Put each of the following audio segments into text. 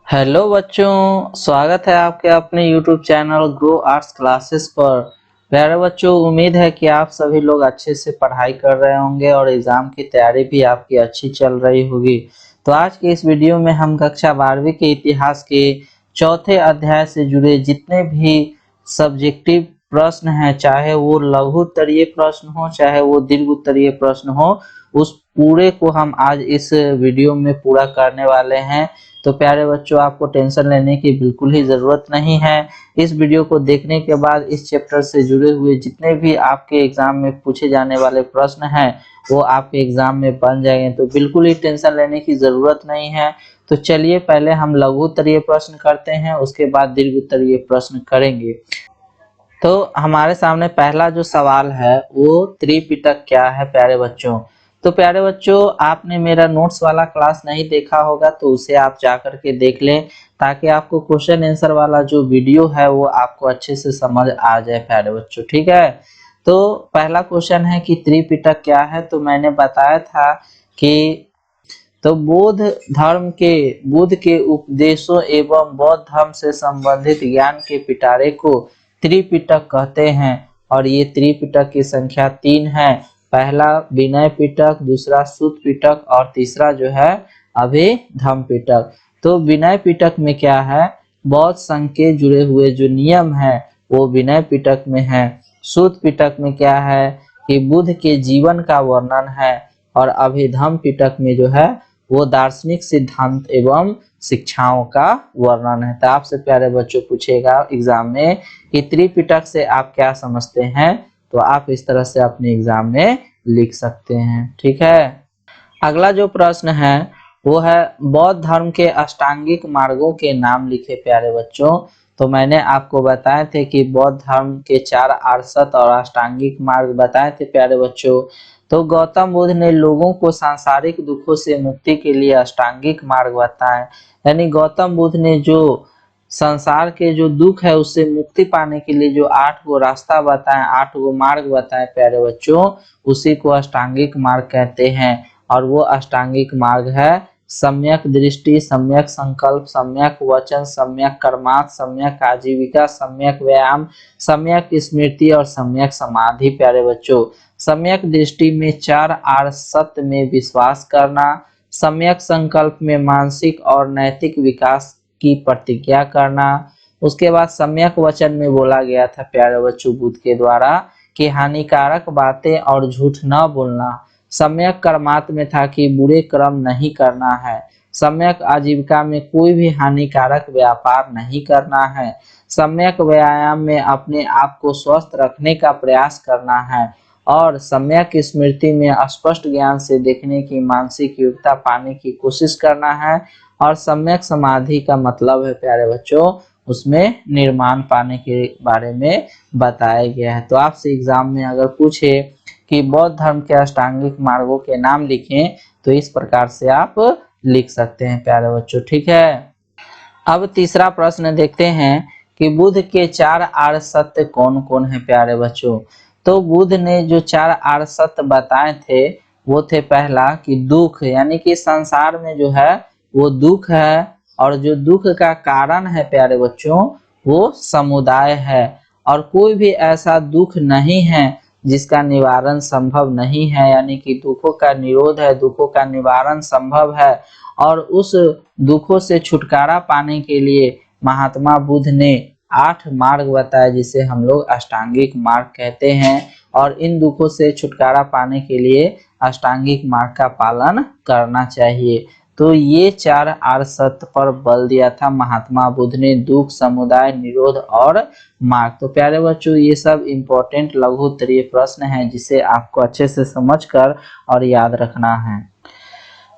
Hello बच्चों, स्वागत है आपके अपने YouTube channel grow arts classes पर। प्यारे बच्चों, उम्मीद है कि आप सभी लोग अच्छे से पढ़ाई कर रहे होंगे और एग्जाम की तैयारी भी आपकी अच्छी चल रही होगी। तो आज के इस वीडियो में हम कक्षा 12वीं के इतिहास के चौथे अध्याय से जुड़े जितने भी सब्जेक्टिव प्रश्न हैं, चाहे वो लघु उत्तरीय प्रश्न हो चाहे वो दीर्घ उत्तरीय प्रश्न हो, उस पूरे को हम आज इस वीडियो में पूरा करने वाले हैं। तो प्यारे बच्चों, आपको टेंशन लेने की बिल्कुल ही जरूरत नहीं है। इस वीडियो को देखने के बाद इस चैप्टर से जुड़े हुए जितने भी आपके एग्जाम में पूछे जाने वाले प्रश्न हैं वो आपके एग्जाम में बन जाएंगे, तो बिल्कुल ही टेंशन लेने की जरूरत नहीं है। तो चलिए पहले हम लघु उत्तरीय प्रश्न करते हैं, उसके बाद दीर्घ उत्तरीय प्रश्न करेंगे। तो हमारे सामने पहला जो सवाल है वो त्रिपिटक क्या है प्यारे बच्चों। तो प्यारे बच्चों, आपने मेरा नोट्स वाला क्लास नहीं देखा होगा तो उसे आप जा करके देख लें, ताकि आपको क्वेश्चन आंसर वाला जो वीडियो है वो आपको अच्छे से समझ आ जाए प्यारे बच्चों। ठीक है, तो पहला क्वेश्चन है कि त्रिपिटक क्या है। तो मैंने बताया था कि बुद्ध के उपदेशों एवं बौद्ध धर्म से संबंधित ज्ञान के पिटारे को त्रिपिटक कहते हैं। और ये त्रिपिटक की संख्या 3 है। पहला विनय पिटक, दूसरा सूत पिटक और तीसरा जो है अभिधम्म पिटक। तो विनय पिटक में क्या है, बौद्ध संघ के जुड़े हुए जो नियम है वो विनय पिटक में है। सूत पिटक में क्या है कि बुद्ध के जीवन का वर्णन है। और अभिधम्म पिटक में जो है वो दार्शनिक सिद्धांत एवं शिक्षाओं का वर्णन है। तो आपसे प्यारे बच्चों पूछेगा एग्जाम में कि त्रिपिटक से आप क्या समझते हैं, तो आप इस तरह से अपने एग्जाम में लिख सकते हैं। ठीक है, अगला जो प्रश्न है वो है बौद्ध धर्म के अष्टांगिक मार्गों के नाम लिखे प्यारे बच्चों। तो मैंने आपको बताए थे कि बौद्ध धर्म के 4 आर्षत और अष्टांगिक मार्ग बताए थे प्यारे बच्चों। तो गौतम बुद्ध ने लोगों को सांसारिक दुखों से मुक्ति के लिए अष्टांगिक मार्ग बताए। यानी गौतम बुद्ध ने जो संसार के जो दुख है उससे मुक्ति पाने के लिए जो 8 गो रास्ता बताए, 8 गो मार्ग बताए प्यारे बच्चों, उसी को अष्टांगिक मार्ग कहते हैं। और वो अष्टांगिक मार्ग है सम्यक दृष्टि, सम्यक संकल्प, सम्यक वचन, सम्यक कर्मार्थ, सम्यक आजीविका, सम्यक व्यायाम, सम्यक स्मृति और सम्यक समाधि। प्यारे बच्चों, सम्यक दृष्टि में 4 आर्य सत्य में विश्वास करना, सम्यक संकल्प में मानसिक और नैतिक विकास की प्रतिज्ञा करना। उसके बाद सम्यक वचन में बोला गया था प्यारे बच्चों बुद्ध के द्वारा कि हानिकारक बातें और झूठ न बोलना। सम्यक कर्मार्थ में था कि बुरे कर्म नहीं करना है। सम्यक आजीविका में कोई भी हानिकारक व्यापार नहीं करना है। सम्यक व्यायाम में अपने आप को स्वस्थ रखने का प्रयास करना है। और सम्यक स्मृति में स्पष्ट ज्ञान से देखने की मानसिक योग्यता पाने की कोशिश करना है। और सम्यक समाधि का मतलब है प्यारे बच्चों उसमें निर्माण पाने के बारे में बताया गया है। तो आपसे एग्जाम में अगर पूछे कि बौद्ध धर्म के अष्टांगिक मार्गों के नाम लिखें, तो इस प्रकार से आप लिख सकते हैं प्यारे बच्चों। ठीक है, अब तीसरा प्रश्न देखते हैं कि बुद्ध के 4 आर्य सत्य कौन कौन है प्यारे बच्चों। तो बुद्ध ने जो 4 आर्य सत्य बताए थे वो थे, पहला कि दुख, यानी कि संसार में जो है वो दुख है और जो दुख का कारण है प्यारे बच्चों वो समुदाय है। और कोई भी ऐसा दुख नहीं है जिसका निवारण संभव नहीं है, यानी कि दुखों का निरोध है, दुखों का निवारण संभव है। और उस दुखों से छुटकारा पाने के लिए महात्मा बुद्ध ने 8 मार्ग बताए जिसे हम लोग अष्टांगिक मार्ग कहते हैं। और इन दुखों से छुटकारा पाने के लिए अष्टांगिक मार्ग का पालन करना चाहिए। तो ये 4 आर्य सत्य पर बल दिया था महात्मा बुद्ध ने, दुख, समुदाय, निरोध और मार्ग। तो प्यारे बच्चों, ये सब इम्पोर्टेंट लघु उत्तरीय प्रश्न हैं जिसे आपको अच्छे से समझकर और याद रखना है।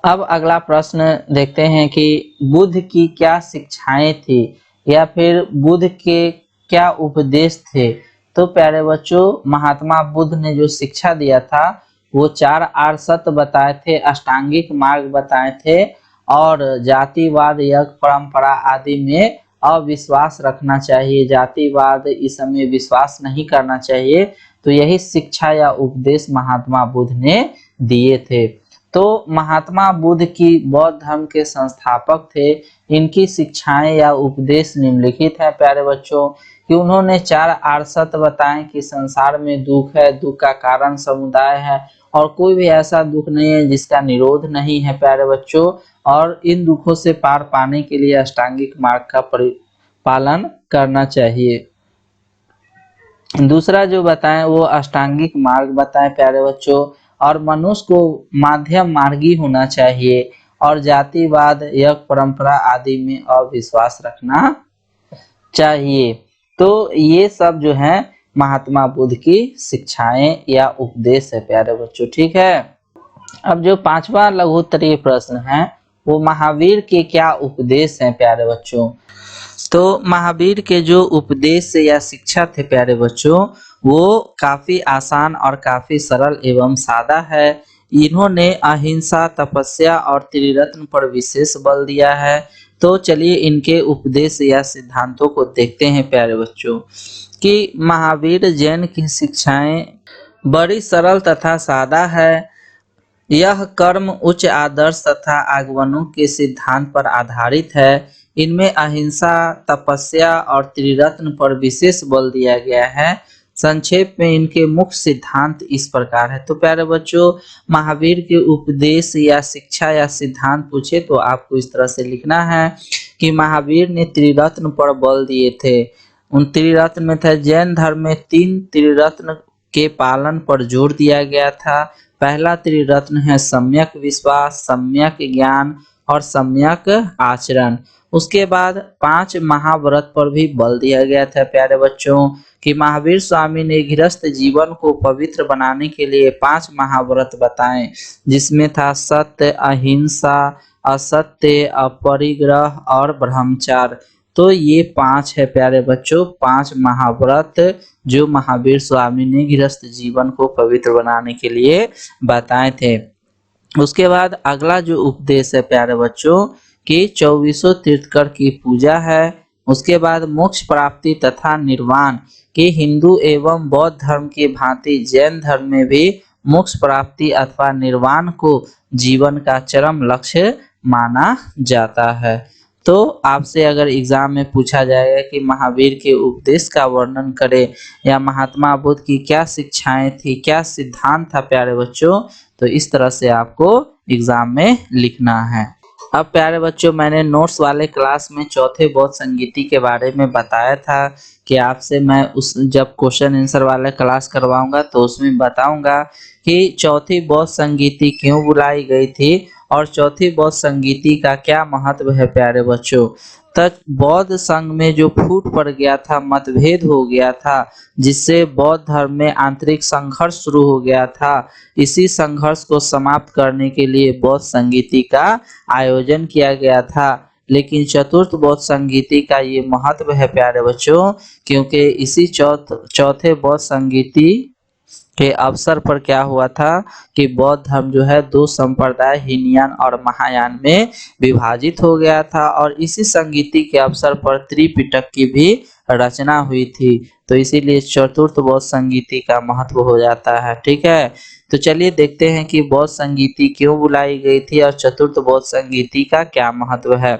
अब अगला प्रश्न देखते हैं कि बुद्ध की क्या शिक्षाएं थी या फिर बुद्ध के क्या उपदेश थे। तो प्यारे बच्चों, महात्मा बुद्ध ने जो शिक्षा दिया था वो 4 आर्य सत्य बताए थे, अष्टांगिक मार्ग बताए थे और जातिवाद, यज्ञ परंपरा आदि में अविश्वास रखना चाहिए, जातिवाद इस समय विश्वास नहीं करना चाहिए। तो यही शिक्षा या उपदेश महात्मा बुद्ध ने दिए थे। तो महात्मा बुद्ध की बौद्ध धर्म के संस्थापक थे, इनकी शिक्षाएं या उपदेश निम्नलिखित हैं प्यारे बच्चों, कि उन्होंने 4 आर्सत बताएं कि संसार में दुख है, दुख का कारण समुदाय है और कोई भी ऐसा दुख नहीं है जिसका निरोध नहीं है प्यारे बच्चों, और इन दुखों से पार पाने के लिए अष्टांगिक मार्ग का पालन करना चाहिए। दूसरा जो बताएं वो अष्टांगिक मार्ग बताएं प्यारे बच्चों, और मनुष्य को माध्यम मार्गी होना चाहिए और जातिवाद यज्ञ परंपरा आदि में अविश्वास रखना चाहिए। तो ये सब जो है महात्मा बुद्ध की शिक्षाएं या उपदेश है प्यारे बच्चों, ठीक है। अब जो 5वां लघु उत्तरीय प्रश्न है वो महावीर के क्या उपदेश हैं प्यारे बच्चों। तो महावीर के जो उपदेश या शिक्षा थे प्यारे बच्चों वो काफी आसान और काफी सरल एवं सादा है। इन्होंने अहिंसा, तपस्या और त्रिरत्न पर विशेष बल दिया है। तो चलिए इनके उपदेश या सिद्धांतों को देखते हैं प्यारे बच्चों, कि महावीर जैन की शिक्षाएं बड़ी सरल तथा सादा है। यह कर्म, उच्च आदर्श तथा आगमनों के सिद्धांत पर आधारित है। इनमें अहिंसा, तपस्या और त्रिरत्न पर विशेष बल दिया गया है। संक्षेप में इनके मुख्य सिद्धांत इस प्रकार है। तो प्यारे बच्चों महावीर के उपदेश या शिक्षा या सिद्धांत पूछे तो आपको इस तरह से लिखना है कि महावीर ने त्रिरत्न पर बल दिए थे। उन त्रिरत्न में था, जैन धर्म में 3 त्रिरत्न के पालन पर जोर दिया गया था। पहला त्रिरत्न है सम्यक विश्वास, सम्यक ज्ञान और सम्यक आचरण। उसके बाद 5 महाव्रत पर भी बल दिया गया था प्यारे बच्चों, कि महावीर स्वामी ने गृहस्थ जीवन को पवित्र बनाने के लिए 5 महाव्रत बताए, जिसमें था सत्य, अहिंसा, असत्य, अपरिग्रह और ब्रह्मचार्य। तो ये 5 है प्यारे बच्चों, 5 महाव्रत जो महावीर स्वामी ने गृहस्थ जीवन को पवित्र बनाने के लिए बताए थे। उसके बाद अगला जो उपदेश है प्यारे बच्चों कि 24 तीर्थंकर की पूजा है। उसके बाद मोक्ष प्राप्ति तथा निर्वाण, कि हिंदू एवं बौद्ध धर्म की भांति जैन धर्म में भी मोक्ष प्राप्ति अथवा निर्वाण को जीवन का चरम लक्ष्य माना जाता है। तो आपसे अगर एग्जाम में पूछा जाएगा कि महावीर के उपदेश का वर्णन करें या महात्मा बुद्ध की क्या शिक्षाएं थी, क्या सिद्धांत था प्यारे बच्चों, तो इस तरह से आपको एग्जाम में लिखना है। अब प्यारे बच्चों मैंने नोट्स वाले क्लास में चौथे बौद्ध संगीति के बारे में बताया था कि आपसे मैं उस जब क्वेश्चन आंसर वाला क्लास करवाऊंगा तो उसमें बताऊंगा कि चौथी बौद्ध संगीति क्यों बुलाई गई थी और चौथी बौद्ध संगीति का क्या महत्व है प्यारे बच्चों। तक बौद्ध संघ में जो फूट पड़ गया था, मतभेद हो गया था, जिससे बौद्ध धर्म में आंतरिक संघर्ष शुरू हो गया था, इसी संघर्ष को समाप्त करने के लिए बौद्ध संगीति का आयोजन किया गया था। लेकिन चतुर्थ बौद्ध संगीति का ये महत्व है प्यारे बच्चों, क्योंकि इसी चौथे बौद्ध संगीति के अवसर पर क्या हुआ था कि बौद्ध धर्म जो है 2 संप्रदाय हीनयान और महायान में विभाजित हो गया था, और इसी संगीति के अवसर पर त्रिपिटक की भी रचना हुई थी। तो इसीलिए चतुर्थ बौद्ध संगीति का महत्व हो जाता है, ठीक है। तो चलिए देखते हैं कि बौद्ध संगीति क्यों बुलाई गई थी और चतुर्थ बौद्ध संगीति का क्या महत्व है।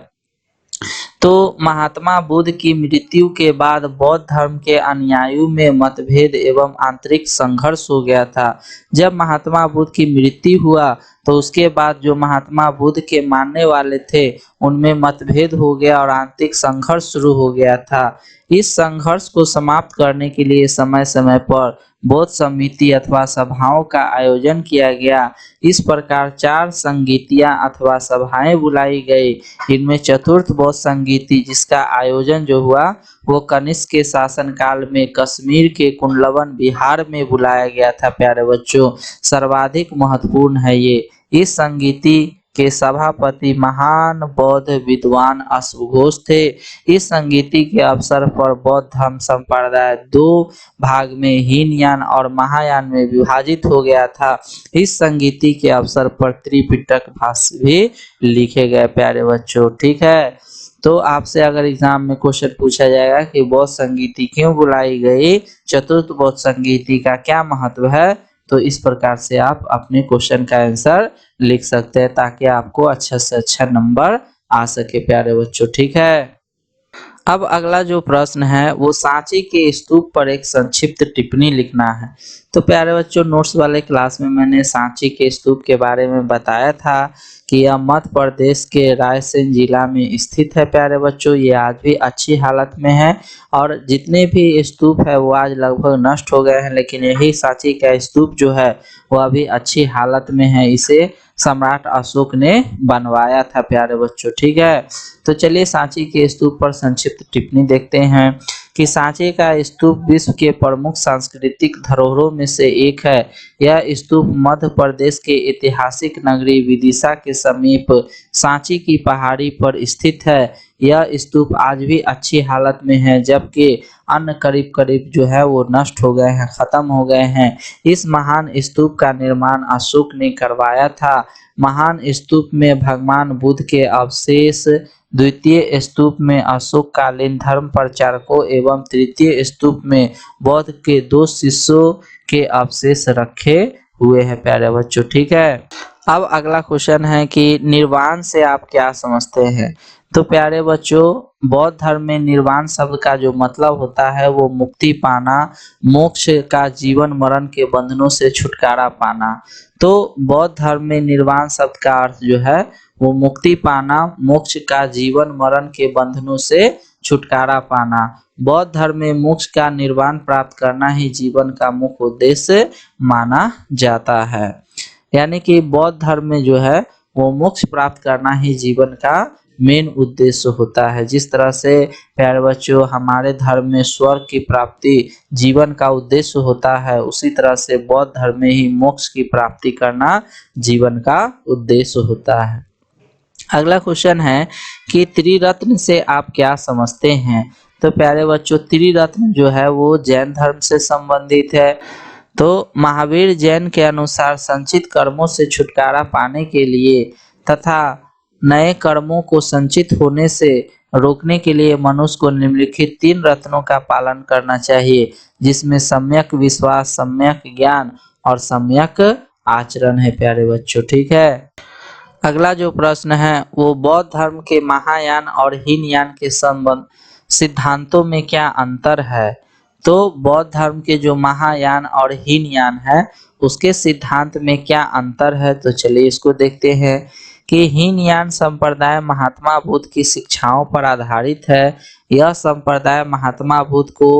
तो महात्मा बुद्ध की मृत्यु के बाद बौद्ध धर्म के अनुयायियों में मतभेद एवं आंतरिक संघर्ष हो गया था। जब महात्मा बुद्ध की मृत्यु हुआ तो उसके बाद जो महात्मा बुद्ध के मानने वाले थे उनमें मतभेद हो गया और आंतरिक संघर्ष शुरू हो गया था। इस संघर्ष को समाप्त करने के लिए समय समय पर बौद्ध समिति अथवा सभाओं का आयोजन किया गया। इस प्रकार 4 संगीतियां अथवा सभाएं बुलाई गई। इनमें चतुर्थ बौद्ध संगीति जिसका आयोजन जो हुआ वो कनिष्क के शासनकाल में कश्मीर के कुंडलवन बिहार में बुलाया गया था प्यारे बच्चों, सर्वाधिक महत्वपूर्ण है ये। इस संगीति के सभापति महान बौद्ध विद्वान अश्वघोष थे। इस संगीति के अवसर पर बौद्ध धर्म संप्रदाय 2 भाग में हीनयान और महायान में विभाजित हो गया था। इस संगीति के अवसर पर त्रिपिटक भाष्य भी लिखे गए प्यारे बच्चों, ठीक है। तो आपसे अगर एग्जाम में क्वेश्चन पूछा जाएगा कि बौद्ध संगीति क्यों बुलाई गई, चतुर्थ बौद्ध संगीति का क्या महत्व है, तो इस प्रकार से आप अपने क्वेश्चन का आंसर लिख सकते हैं ताकि आपको अच्छा से अच्छा नंबर आ सके प्यारे बच्चों। ठीक है। अब अगला जो प्रश्न है वो सांची के स्तूप पर एक संक्षिप्त टिप्पणी लिखना है। तो प्यारे बच्चों, नोट्स वाले क्लास में मैंने सांची के स्तूप के बारे में बताया था कि यह मध्य प्रदेश के रायसेन जिला में स्थित है प्यारे बच्चों। ये आज भी अच्छी हालत में है और जितने भी स्तूप है वो आज लगभग नष्ट हो गए हैं, लेकिन यही सांची का स्तूप जो है वो अभी अच्छी हालत में है। इसे सम्राट अशोक ने बनवाया था प्यारे बच्चों। ठीक है। तो चलिए सांची के स्तूप पर संक्षिप्त टिप्पणी देखते हैं कि सांची का स्तूप विश्व के प्रमुख सांस्कृतिक धरोहरों में से एक है। यह स्तूप मध्य प्रदेश के ऐतिहासिक नगरी विदिशा के समीप सांची की पहाड़ी पर स्थित है। यह स्तूप आज भी अच्छी हालत में है, जबकि अन्य करीब करीब जो है वो नष्ट हो गए हैं, खत्म हो गए हैं। इस महान स्तूप का निर्माण अशोक ने करवाया था। महान स्तूप में भगवान बुद्ध के अवशेष, द्वितीय स्तूप में अशोक कालीन धर्म प्रचारकों एवं तृतीय स्तूप में बौद्ध के 2 शिष्यों के अवशेष रखे हुए हैं प्यारे बच्चों। ठीक है। अब अगला क्वेश्चन है कि निर्वाण से आप क्या समझते हैं। तो प्यारे बच्चों, बौद्ध धर्म में निर्वाण शब्द का जो मतलब होता है वो मुक्ति पाना, मोक्ष का जीवन मरण के बंधनों से छुटकारा पाना। तो बौद्ध धर्म में निर्वाण शब्द का अर्थ जो है वो मुक्ति पाना, मोक्ष का जीवन मरण के बंधनों से छुटकारा पाना। बौद्ध धर्म में मोक्ष का निर्वाण प्राप्त करना ही जीवन का मुख्य उद्देश्य माना जाता है। यानी कि बौद्ध धर्म में जो है वो मोक्ष प्राप्त करना ही जीवन का मेन उद्देश्य होता है। जिस तरह से प्यारे बच्चों हमारे धर्म में स्वर्ग की प्राप्ति जीवन का उद्देश्य होता है, उसी तरह से बौद्ध धर्म में ही मोक्ष की प्राप्ति करना जीवन का उद्देश्य होता है। अगला क्वेश्चन है कि त्रिरत्न से आप क्या समझते हैं। तो प्यारे बच्चों, त्रिरत्न जो है वो जैन धर्म से संबंधित है। तो महावीर जैन के अनुसार संचित कर्मों से छुटकारा पाने के लिए तथा नए कर्मों को संचित होने से रोकने के लिए मनुष्य को निम्नलिखित 3 रत्नों का पालन करना चाहिए, जिसमें सम्यक विश्वास, सम्यक ज्ञान और सम्यक आचरण है प्यारे बच्चों। ठीक है। अगला जो प्रश्न है वो बौद्ध धर्म के महायान और हीनयान के संबंध सिद्धांतों में क्या अंतर है। तो बौद्ध धर्म के जो महायान और हीनयान है उसके सिद्धांत में क्या अंतर है। तो चलिए इसको देखते हैं कि हीनयान संप्रदाय महात्मा बुद्ध की शिक्षाओं पर आधारित है। यह संप्रदाय महात्मा बुद्ध को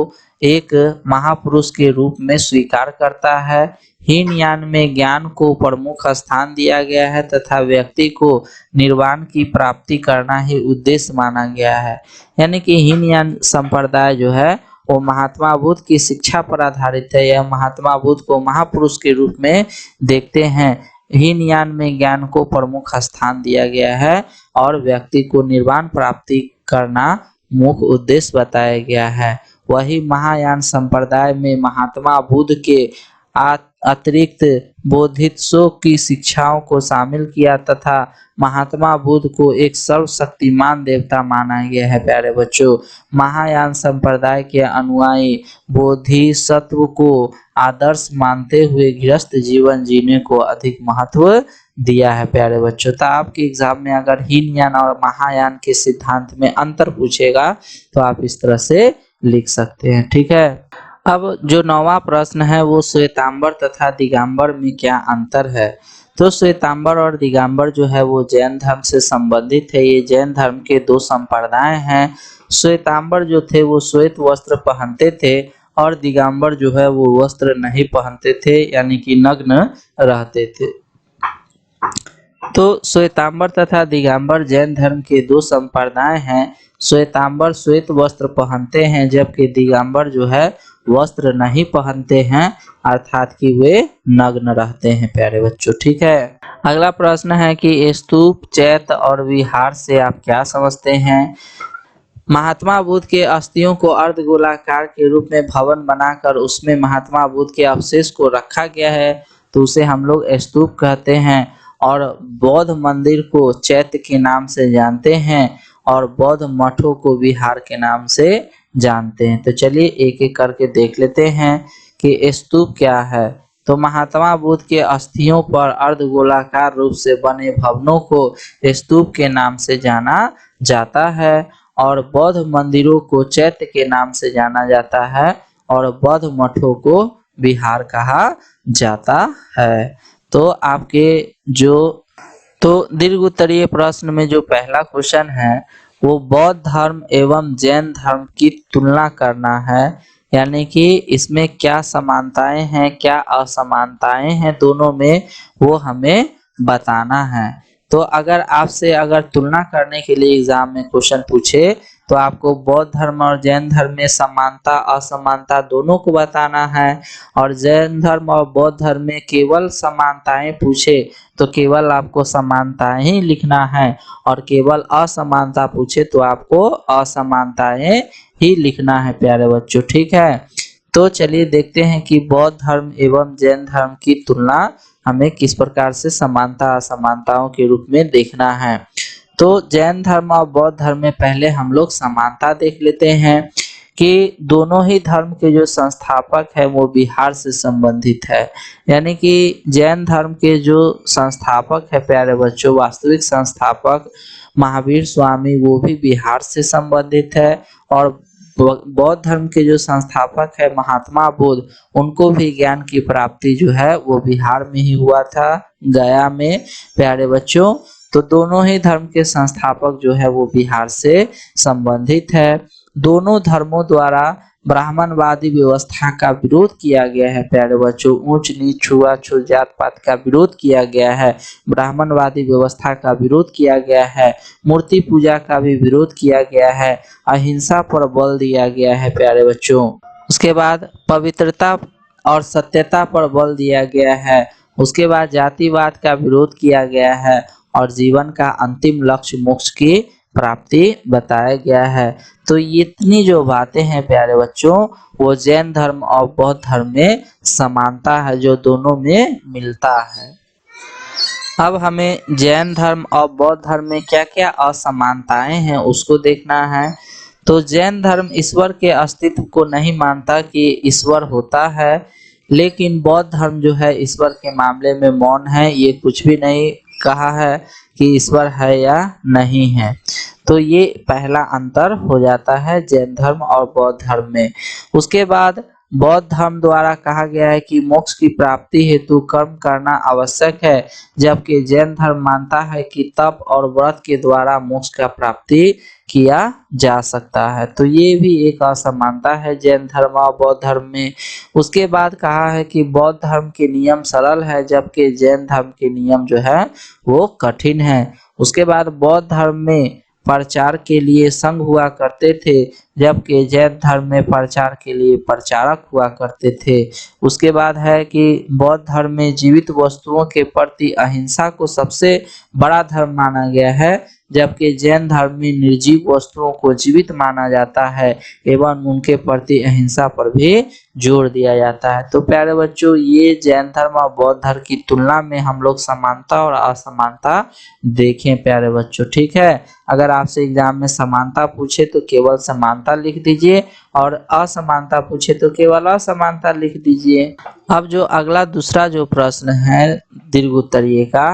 एक महापुरुष के रूप में स्वीकार करता है। हीनयान में ज्ञान को प्रमुख स्थान दिया गया है तथा व्यक्ति को निर्वाण की प्राप्ति करना ही उद्देश्य माना गया है। यानी कि हीनयान संप्रदाय जो है वो महात्मा बुद्ध की शिक्षा पर आधारित है। यह महात्मा बुद्ध को महापुरुष के रूप में देखते हैं। हीनयान में ज्ञान को प्रमुख स्थान दिया गया है और व्यक्ति को निर्वाण प्राप्ति करना मुख्य उद्देश्य बताया गया है। वही महायान संप्रदाय में महात्मा बुद्ध के अतिरिक्त बोधिसत्वों की शिक्षाओं को शामिल किया तथा महात्मा बुद्ध को एक सर्वशक्तिमान देवता माना गया है प्यारे बच्चों। महायान संप्रदाय के अनुयायी बोधिसत्व को आदर्श मानते हुए गृहस्थ जीवन जीने को अधिक महत्व दिया है प्यारे बच्चों। तो आपके एग्जाम में अगर हीनयान और महायान के सिद्धांत में अंतर पूछेगा तो आप इस तरह से लिख सकते हैं। ठीक है। अब जो 9वां प्रश्न है वो श्वेतांबर तथा दिगंबर में क्या अंतर है। तो श्वेतांबर और दिगंबर जो है वो जैन धर्म से संबंधित है। ये जैन धर्म के 2 संप्रदाय हैं। श्वेतांबर जो थे वो श्वेत वस्त्र पहनते थे और दिगंबर जो है वो वस्त्र नहीं पहनते थे, यानी कि नग्न रहते थे। तो श्वेतांबर तथा दिगंबर जैन धर्म के 2 संप्रदाय हैं। श्वेतांबर श्वेत वस्त्र पहनते हैं जबकि दिगंबर जो है वस्त्र नहीं पहनते हैं, अर्थात कि वे नग्न रहते हैं प्यारे बच्चों। ठीक है। अगला प्रश्न है कि स्तूप, चैत्य और विहार से आप क्या समझते हैं। महात्मा बुद्ध के अस्थियों को अर्धगोलाकार के रूप में भवन बनाकर उसमें महात्मा बुद्ध के अवशेष को रखा गया है, तो उसे हम लोग स्तूप कहते हैं। और बौद्ध मंदिर को चैत्य के नाम से जानते हैं और बौद्ध मठों को विहार के नाम से जानते हैं। तो चलिए एक एक करके देख लेते हैं कि स्तूप क्या है। तो महात्मा बुद्ध के अस्थियों पर अर्धगोलाकार रूप से बने भवनों को स्तूप के नाम से जाना जाता है और बौद्ध मंदिरों को चैत्य के नाम से जाना जाता है और बौद्ध मठों को विहार कहा जाता है। तो आपके जो दीर्घ उत्तरीय प्रश्न में जो पहला क्वेश्चन है वो बौद्ध धर्म एवं जैन धर्म की तुलना करना है, यानी कि इसमें क्या समानताएं हैं क्या असमानताएं हैं दोनों में, वो हमें बताना है। तो अगर आपसे तुलना करने के लिए एग्जाम में क्वेश्चन पूछे तो आपको बौद्ध धर्म और जैन धर्म में समानता असमानता दोनों को बताना है, और जैन धर्म और बौद्ध धर्म में केवल समानताएं पूछे तो केवल आपको समानताएं ही लिखना है, और केवल असमानता पूछे तो आपको असमानताएं ही लिखना है प्यारे बच्चों, ठीक है। तो चलिए देखते हैं कि बौद्ध धर्म एवं जैन धर्म की तुलना हमें किस प्रकार से समानता असमानताओं के रूप में देखना है। तो जैन धर्म और बौद्ध धर्म में पहले हम लोग समानता देख लेते हैं कि दोनों ही धर्म के जो संस्थापक है वो बिहार से संबंधित है, यानी कि जैन धर्म के जो संस्थापक है प्यारे बच्चों, वास्तविक संस्थापक महावीर स्वामी वो भी बिहार से संबंधित है, और बौद्ध धर्म के जो संस्थापक है महात्मा बुद्ध उनको भी ज्ञान की प्राप्ति जो है वो बिहार में ही हुआ था, गया में प्यारे बच्चों। तो दोनों ही धर्म के संस्थापक जो है वो बिहार से संबंधित है। दोनों धर्मों द्वारा ब्राह्मणवादी व्यवस्था का विरोध किया गया है प्यारे बच्चों, ऊंच नीच छुआछूत जात पात का विरोध किया गया है, ब्राह्मणवादी व्यवस्था का विरोध किया गया है, मूर्ति पूजा का भी विरोध किया गया है, अहिंसा पर बल दिया गया है प्यारे बच्चों। उसके बाद पवित्रता और सत्यता पर बल दिया गया है, उसके बाद जातिवाद का विरोध किया गया है, और जीवन का अंतिम लक्ष्य मोक्ष की प्राप्ति बताया गया है। तो ये इतनी जो बातें हैं प्यारे बच्चों वो जैन धर्म और बौद्ध धर्म में समानता है जो दोनों में मिलता है। अब हमें जैन धर्म और बौद्ध धर्म में क्या क्या असमानताएं हैं उसको देखना है। तो जैन धर्म ईश्वर के अस्तित्व को नहीं मानता कि ईश्वर होता है, लेकिन बौद्ध धर्म जो है ईश्वर के मामले में मौन है, ये कुछ भी नहीं कहा है कि ईश्वर है या नहीं है। तो ये पहला अंतर हो जाता है जैन धर्म और बौद्ध धर्म में। उसके बाद बौद्ध धर्म द्वारा कहा गया है कि मोक्ष की प्राप्ति हेतु कर्म करना आवश्यक है, जबकि जैन धर्म मानता है कि तप और व्रत के द्वारा मोक्ष का प्राप्ति किया जा सकता है। तो ये भी एक असमानता है जैन धर्म और बौद्ध धर्म में। उसके बाद कहा है कि बौद्ध धर्म के नियम सरल है, जबकि जैन धर्म के नियम जो है वो कठिन है। उसके बाद बौद्ध धर्म में प्रचार के लिए संघ हुआ करते थे, जबकि जैन धर्म में प्रचार के लिए प्रचारक हुआ करते थे। उसके बाद है कि बौद्ध धर्म में जीवित वस्तुओं के प्रति अहिंसा को सबसे बड़ा धर्म माना गया है, जबकि जैन धर्म में निर्जीव वस्तुओं को जीवित माना जाता है एवं उनके प्रति अहिंसा पर भी जोर दिया जाता है। तो प्यारे बच्चों ये जैन धर्म और बौद्ध धर्म की तुलना में हम लोग समानता और असमानता देखें प्यारे बच्चों, ठीक है। अगर आपसे एग्जाम में समानता पूछे तो केवल समानता लिख दीजिए, और असमानता पूछे तो केवल असमानता लिख दीजिए। अब जो अगला दूसरा जो प्रश्न है दीर्घ उत्तरीय का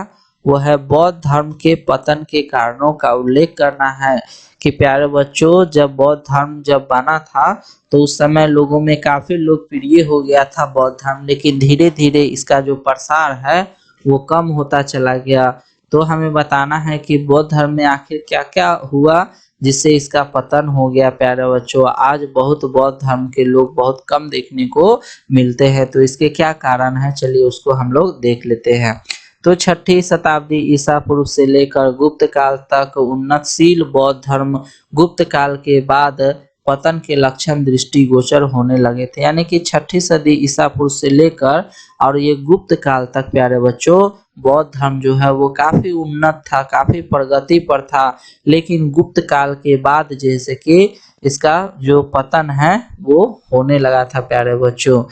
वो है बौद्ध धर्म के पतन के कारणों का उल्लेख करना है कि प्यारे बच्चों जब बौद्ध धर्म जब बना था तो उस समय लोगों में काफी लोकप्रिय हो गया था बौद्ध धर्म, लेकिन धीरे धीरे इसका जो प्रसार है वो कम होता चला गया। तो हमें बताना है कि बौद्ध धर्म में आखिर क्या क्या हुआ जिससे इसका पतन हो गया प्यारे बच्चों। आज बहुत बौद्ध धर्म के लोग बहुत कम देखने को मिलते हैं, तो इसके क्या कारण है चलिए उसको हम लोग देख लेते हैं। तो 6ठी शताब्दी ईसा पूर्व से लेकर गुप्त काल तक उन्नतशील बौद्ध धर्म गुप्त काल के बाद पतन के लक्षण दृष्टिगोचर होने लगे थे, यानी कि 6ठी सदी ईसा पूर्व से लेकर और ये गुप्त काल तक प्यारे बच्चों बौद्ध धर्म जो है वो काफी उन्नत था, काफी प्रगति पर था, लेकिन गुप्त काल के बाद जैसे कि इसका जो पतन है वो होने लगा था प्यारे बच्चों,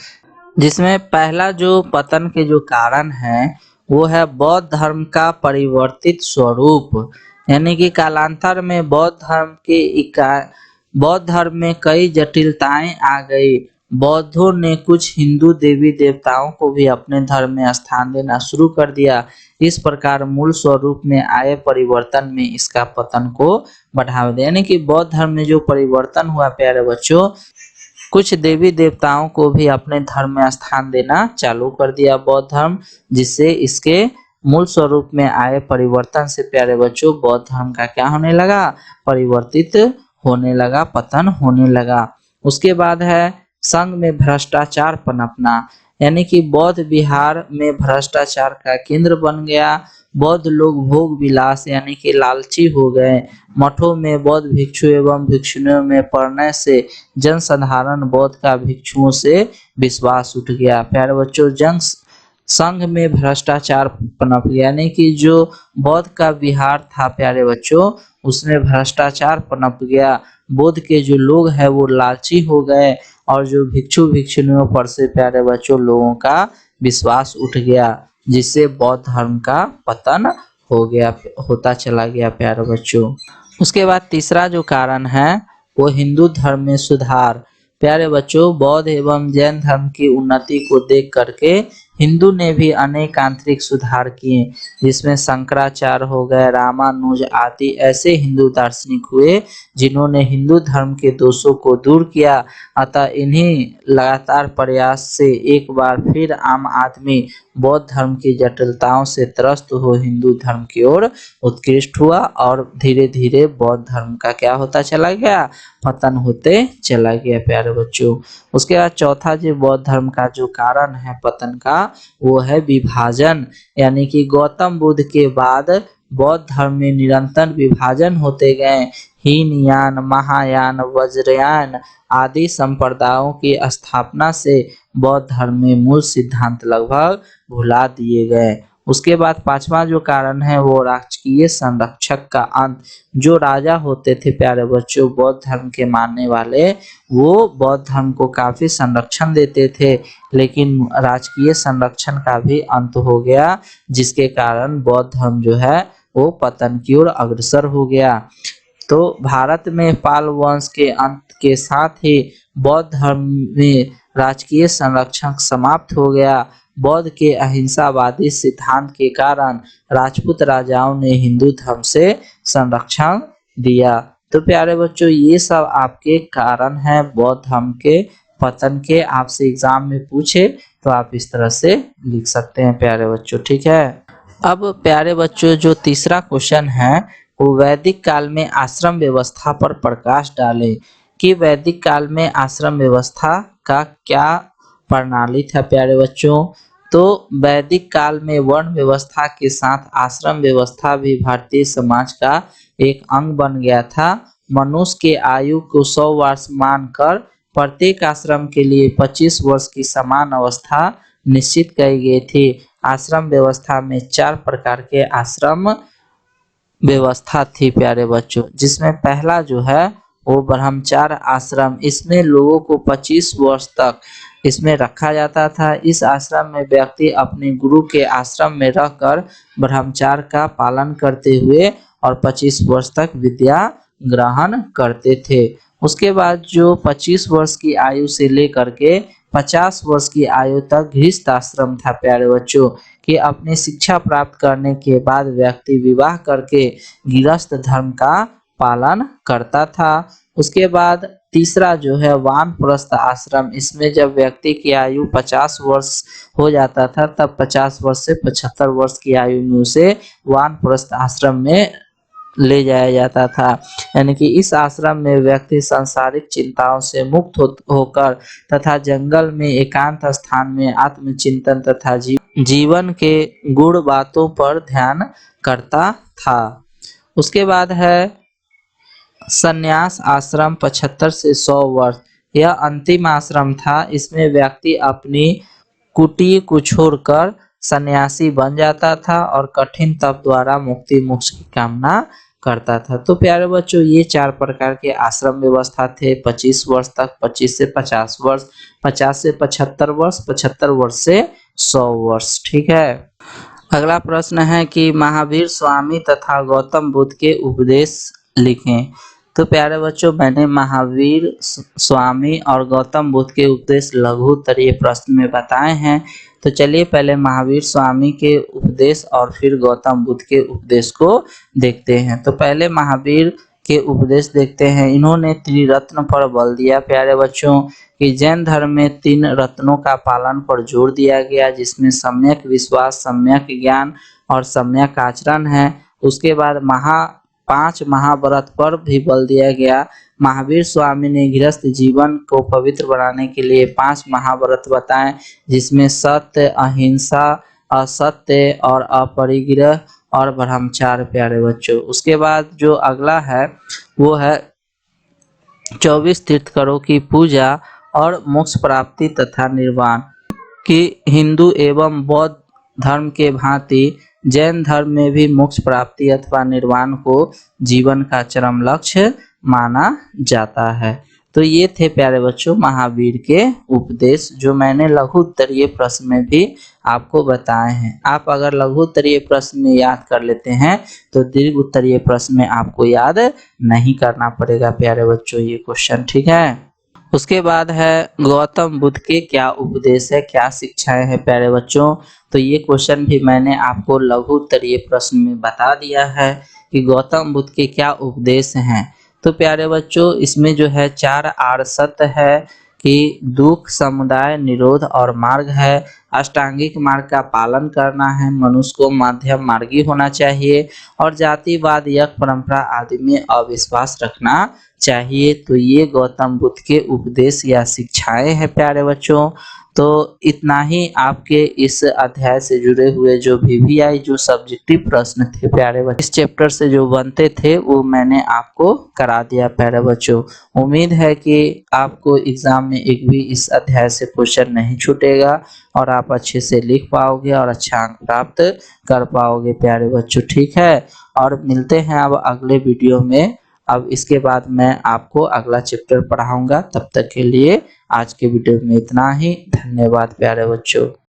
जिसमें पहला जो पतन के जो कारण है वो है बौद्ध धर्म का परिवर्तित स्वरूप, यानी कि कालांतर में बौद्ध धर्म में कई जटिलताएं आ गई। बौद्धों ने कुछ हिंदू देवी देवताओं को भी अपने धर्म में स्थान देना शुरू कर दिया। इस प्रकार मूल स्वरूप में आए परिवर्तन में इसका पतन को बढ़ावा दिया। यानी कि बौद्ध धर्म में जो परिवर्तन हुआ प्यारे बच्चों, कुछ देवी देवताओं को भी अपने धर्म में स्थान देना चालू कर दिया बौद्ध धर्म, जिससे इसके मूल स्वरूप में आए परिवर्तन से प्यारे बच्चों बौद्ध धर्म का क्या होने लगा, परिवर्तित होने लगा, पतन होने लगा। उसके बाद है संघ में भ्रष्टाचार पनपना, यानी कि बौद्ध विहार में भ्रष्टाचार का केंद्र बन गया। बौद्ध लोग भोग विलास यानी कि लालची हो गए। मठों में बौद्ध भिक्षु एवं भिक्षुणियों में पड़ने से जनसाधारण बौद्ध का भिक्षुओं से विश्वास उठ गया। प्यारे बच्चों, संघ में भ्रष्टाचार पनप गया, यानी कि जो बौद्ध का विहार था प्यारे बच्चों, उसमें भ्रष्टाचार पनप गया। बौद्ध के जो लोग हैं वो लालची हो गए और जो भिक्षु भिक्षुणियों पर से प्यारे बच्चों लोगों का विश्वास उठ गया, जिससे बौद्ध धर्म का पतन हो गया, होता चला गया प्यारे बच्चों। उसके बाद तीसरा जो कारण है वो हिंदू धर्म में सुधार। प्यारे बच्चों, बौद्ध एवं जैन धर्म की उन्नति को देख करके हिंदू ने भी अनेक आंतरिक सुधार किए, जिसमें शंकराचार्य हो गए, रामानुज आदि ऐसे हिंदू दार्शनिक हुए जिन्होंने हिंदू धर्म के दोषों को दूर किया। अतः इन्हीं लगातार प्रयास से एक बार फिर आम आदमी बौद्ध धर्म की जटिलताओं से त्रस्त हो हिंदू धर्म की ओर उत्कृष्ट हुआ और धीरे धीरे बौद्ध धर्म का क्या होता चला गया, पतन होते चला गया प्यारे बच्चों। उसके बाद चौथा जो बौद्ध धर्म का जो कारण है पतन का, वो है विभाजन, यानी कि गौतम बुद्ध के बाद बौद्ध धर्म में निरंतर विभाजन होते गए। हीनयान, महायान, वज्रयान आदि संप्रदायों की स्थापना से बौद्ध धर्म में मूल सिद्धांत लगभग भुला दिए गए। उसके बाद पांचवा जो कारण है वो राजकीय संरक्षक का अंत। जो राजा होते थे प्यारे बच्चों बौद्ध धर्म के मानने वाले, वो बौद्ध धर्म को काफी संरक्षण देते थे, लेकिन राजकीय संरक्षण का भी अंत हो गया, जिसके कारण बौद्ध धर्म जो है वो पतन की ओर अग्रसर हो गया। तो भारत में पाल वंश के अंत के साथ ही बौद्ध धर्म में राजकीय संरक्षण समाप्त हो गया। बौद्ध के अहिंसावादी सिद्धांत के कारण राजपूत राजाओं ने हिंदू धर्म से संरक्षण दिया। तो प्यारे बच्चों, ये सब आपके कारण हैं बौद्ध धर्म के पतन के। आपसे एग्जाम में पूछे तो आप इस तरह से लिख सकते हैं प्यारे बच्चों, ठीक है। अब प्यारे बच्चों, जो तीसरा क्वेश्चन है वो वैदिक काल में आश्रम व्यवस्था पर प्रकाश डालें कि वैदिक काल में आश्रम व्यवस्था का क्या प्रणाली था प्यारे बच्चों। तो वैदिक काल में वर्ण व्यवस्था के साथ आश्रम व्यवस्था भी भारतीय समाज का एक अंग बन गया था। मनुष्य के आयु को 100 वर्ष मानकर प्रत्येक आश्रम के लिए 25 वर्ष की समान अवस्था निश्चित की गई थी। आश्रम व्यवस्था में 4 प्रकार के आश्रम व्यवस्था थी प्यारे बच्चों, जिसमें पहला जो है वो ब्रह्मचार्य आश्रम। इसमें लोगों को 25 वर्ष तक इसमें रखा जाता था। इस आश्रम में व्यक्ति अपने गुरु के आश्रम में रहकर ब्रह्मचार्य का पालन करते हुए और 25 वर्ष तक विद्या ग्रहण करते थे। उसके बाद जो 25 वर्ष की आयु से लेकर के 50 वर्ष की आयु तक गृहस्थ आश्रम था प्यारे बच्चों, कि अपनी शिक्षा प्राप्त करने के बाद व्यक्ति विवाह करके गृहस्थ धर्म का पालन करता था। उसके बाद तीसरा जो है वानप्रस्थ आश्रम। इसमें जब व्यक्ति की आयु 50 वर्ष हो जाता था तब 50 वर्ष से 75 वर्ष की आयु में उसे वानप्रस्थ आश्रम में ले जाया जाता था। यानी कि इस आश्रम में व्यक्ति सांसारिक चिंताओं से मुक्त होकर तथा जंगल में एकांत स्थान में आत्मचिंतन तथा जीवन के गुण बातों पर ध्यान करता था। उसके बाद है संन्यास आश्रम 75 से 100 वर्ष। यह अंतिम आश्रम था। इसमें व्यक्ति अपनी कुटीर को छोड़कर सन्यासी बन जाता था और कठिन तप द्वारा मुक्ति मोक्ष की कामना करता था। तो प्यारे बच्चों, ये 4 प्रकार के आश्रम व्यवस्था थे। 25 वर्ष तक, 25 से 50 वर्ष, 50 से 75 वर्ष, 75 वर्ष से 100 वर्ष, ठीक है। अगला प्रश्न है कि महावीर स्वामी तथा गौतम बुद्ध के उपदेश लिखें। तो प्यारे बच्चों, मैंने महावीर स्वामी और गौतम बुद्ध के उपदेश लघु उत्तरीय प्रश्न में बताए हैं। तो चलिए पहले महावीर स्वामी के उपदेश और फिर गौतम बुद्ध के उपदेश को देखते हैं। तो पहले महावीर के उपदेश देखते हैं। इन्होंने त्रिरत्न पर बल दिया प्यारे बच्चों कि जैन धर्म में 3 रत्नों का पालन पर जोर दिया गया, जिसमें सम्यक विश्वास, सम्यक ज्ञान और सम्यक आचरण है। उसके बाद 5 महाव्रत पर भी बल दिया गया। महावीर स्वामी ने गृहस्थ जीवन को पवित्र बनाने के लिए 5 महाव्रत बताए, जिसमें सत्य, अहिंसा, असत्य और अपरिग्रह और ब्रह्मचार्य प्यारे बच्चों। उसके बाद जो अगला है वो है 24 तीर्थंकरों की पूजा और मोक्ष प्राप्ति तथा निर्वाण कि हिंदू एवं बौद्ध धर्म के भांति जैन धर्म में भी मोक्ष प्राप्ति अथवा निर्वाण को जीवन का चरम लक्ष्य माना जाता है। तो ये थे प्यारे बच्चों महावीर के उपदेश, जो मैंने लघु उत्तरीय प्रश्न में भी आपको बताए हैं। आप अगर लघु उत्तरीय प्रश्न में याद कर लेते हैं तो दीर्घ उत्तरीय प्रश्न में आपको याद नहीं करना पड़ेगा प्यारे बच्चों ये क्वेश्चन, ठीक है। उसके बाद है गौतम बुद्ध के क्या उपदेश है, क्या शिक्षाएं हैं प्यारे बच्चों। तो ये क्वेश्चन भी मैंने आपको लघु उत्तरीय प्रश्न में बता दिया है कि गौतम बुद्ध के क्या उपदेश हैं। तो प्यारे बच्चों इसमें जो है 4 आर्य सत्य है कि दुख, समुदाय, निरोध और मार्ग है। अष्टांगिक मार्ग का पालन करना है, मनुष्य को मध्यम मार्गी होना चाहिए और जातिवाद, यज्ञ परंपरा आदि में अविश्वास रखना चाहिए। तो ये गौतम बुद्ध के उपदेश या शिक्षाएं हैं प्यारे बच्चों। तो इतना ही आपके इस अध्याय से जुड़े हुए जो VVI जो सब्जेक्टिव प्रश्न थे प्यारे बच्चों, इस चैप्टर से जो बनते थे वो मैंने आपको करा दिया प्यारे बच्चों। उम्मीद है कि आपको एग्जाम में एक भी इस अध्याय से क्वेश्चन नहीं छूटेगा और आप अच्छे से लिख पाओगे और अच्छा अंक प्राप्त कर पाओगे प्यारे बच्चों, ठीक है। और मिलते हैं अब अगले वीडियो में। अब इसके बाद मैं आपको अगला चैप्टर पढ़ाऊंगा। तब तक के लिए आज के वीडियो में इतना ही। धन्यवाद प्यारे बच्चों।